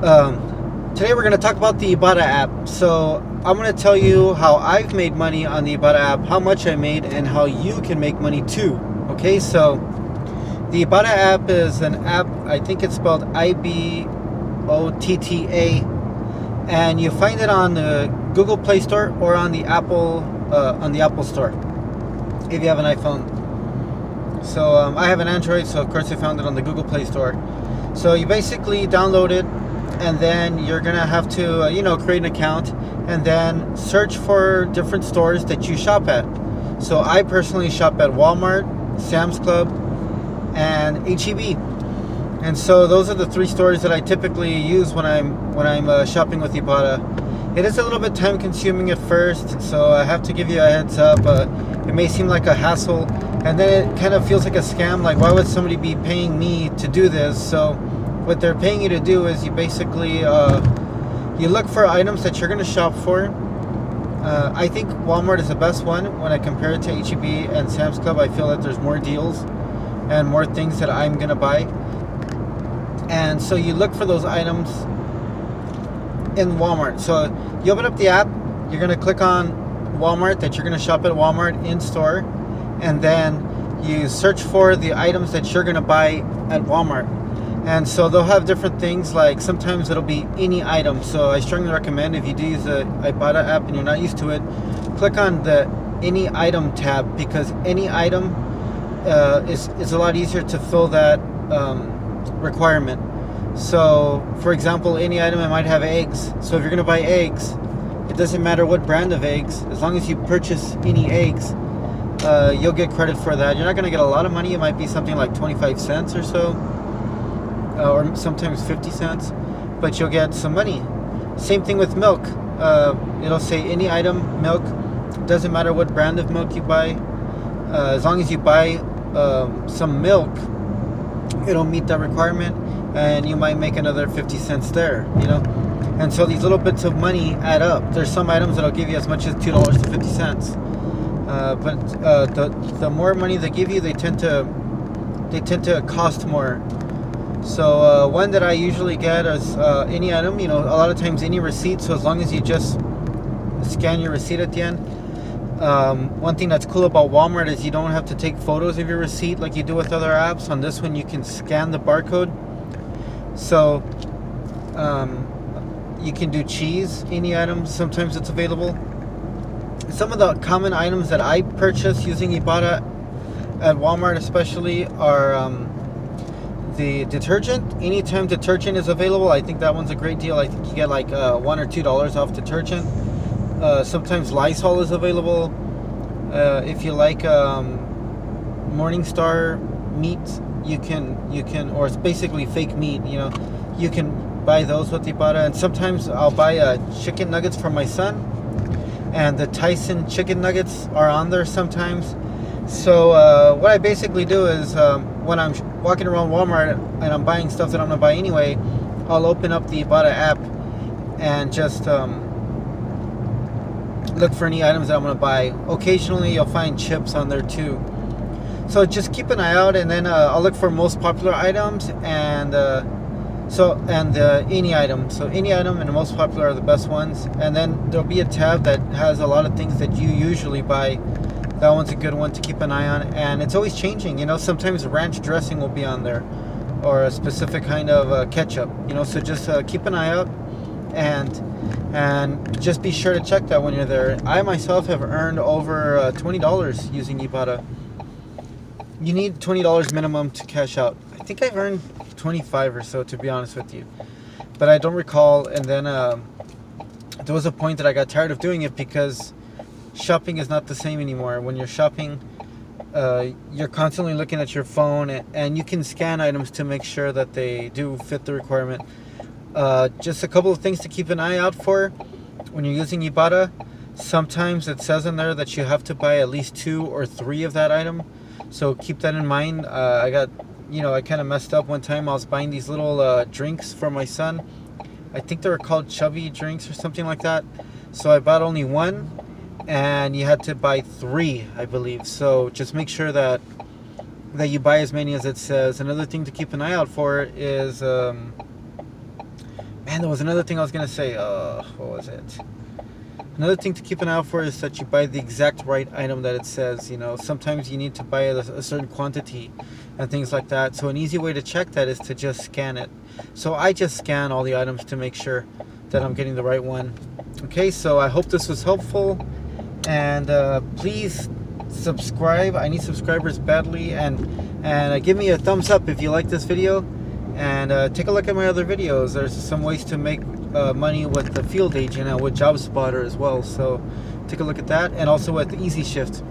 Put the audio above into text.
Today we're going to talk about the Ibotta app. So I'm going to tell you how I've made money on the Ibotta app, how much I made, and how you can make money too. Okay, so the Ibotta app is an app, I think it's spelled Ibotta, and you find it on the Google Play Store or on the Apple Store if you have an iPhone. So I have an Android, so of course I found it on the Google Play Store. So you basically download it, and then you're gonna have to create an account and then search for different stores that you shop at. So I personally shop at Walmart, Sam's Club, and HEB. And so those are the three stores that I typically use when I'm shopping with Ibotta. It is a little bit time consuming at first, so I have to give you a heads up. It may seem like a hassle, and then it kind of feels like a scam. Like, why would somebody be paying me to do this? So what they're paying you to do is you basically you look for items that you're going to shop for. I think Walmart is the best one when I compare it to HEB and Sam's Club. I feel that there's more deals and more things that I'm going to buy. And so you look for those items in Walmart. So you open up the app, you're going to click on Walmart, that you're going to shop at Walmart in store, and then you search for the items that you're going to buy at Walmart. And so they'll have different things, like sometimes it'll be any item. So I strongly recommend, if you do use the Ibotta app and you're not used to it, click on the any item tab, because any item is a lot easier to fill that requirement. So for example, any item, it might have eggs. So if you're going to buy eggs, it doesn't matter what brand of eggs, as long as you purchase any eggs, you'll get credit for that. You're not going to get a lot of money. It might be something like 25 cents or so, or sometimes 50 cents, but you'll get some money. Same thing with milk. It'll say any item, milk. Doesn't matter what brand of milk you buy, as long as you buy some milk, it'll meet that requirement, and you might make another 50 cents there, and so these little bits of money add up. There's some items that'll give you as much as $2.50, but the more money they give you, they tend to cost more. So one that I usually get is any item, a lot of times any receipt. So as long as you just scan your receipt at the end. One thing that's cool about Walmart is you don't have to take photos of your receipt like you do with other apps. On this one, you can scan the barcode. So you can do cheese, any item, sometimes it's available. Some of the common items that I purchase using Ibotta at Walmart especially are the detergent. Anytime detergent is available, I think that one's a great deal. I think you get like $1 or $2 off detergent. Sometimes Lysol is available. If you like Morningstar meat, you can, or it's basically fake meat. You can buy those with Ibotta. And sometimes I'll buy chicken nuggets for my son, and the Tyson chicken nuggets are on there sometimes. So what I basically do is when I'm walking around Walmart and I'm buying stuff that I'm gonna buy anyway, I'll open up the Ibotta app and just look for any items that I'm gonna buy. Occasionally you'll find chips on there too. So just keep an eye out, and then I'll look for most popular items, and any item. So any item and the most popular are the best ones. And then there'll be a tab that has a lot of things that you usually buy. That one's a good one to keep an eye on, and it's always changing. Sometimes ranch dressing will be on there, or a specific kind of ketchup. So just keep an eye out, and just be sure to check that when you're there. I myself have earned over $20 using Ibotta. You need $20 minimum to cash out. I think I've earned 25 or so, to be honest with you, but I don't recall. And then there was a point that I got tired of doing it, because shopping is not the same anymore. When you're shopping, you're constantly looking at your phone, and you can scan items to make sure that they do fit the requirement. Just a couple of things to keep an eye out for when you're using Ibotta. Sometimes it says in there that you have to buy at least 2 or 3 of that item, so keep that in mind. I kind of messed up one time. I was buying these little drinks for my son. I think they were called chubby drinks or something like that. So I bought only one, and you had to buy 3, I believe. So just make sure that you buy as many as it says. Another thing to keep an eye out for is, man, And there was another thing I was gonna say. What was it? Another thing to keep an eye out for is that you buy the exact right item that it says. You know, sometimes you need to buy a certain quantity and things like that. So an easy way to check that is to just scan it. So I just scan all the items to make sure that I'm getting the right one. Okay, so I hope this was helpful, and please subscribe. I need subscribers badly, and give me a thumbs up if you like this video, and take a look at my other videos. There's some ways to make money with the field agent and with Job Spotter as well, so take a look at that, and also with the Easy Shift.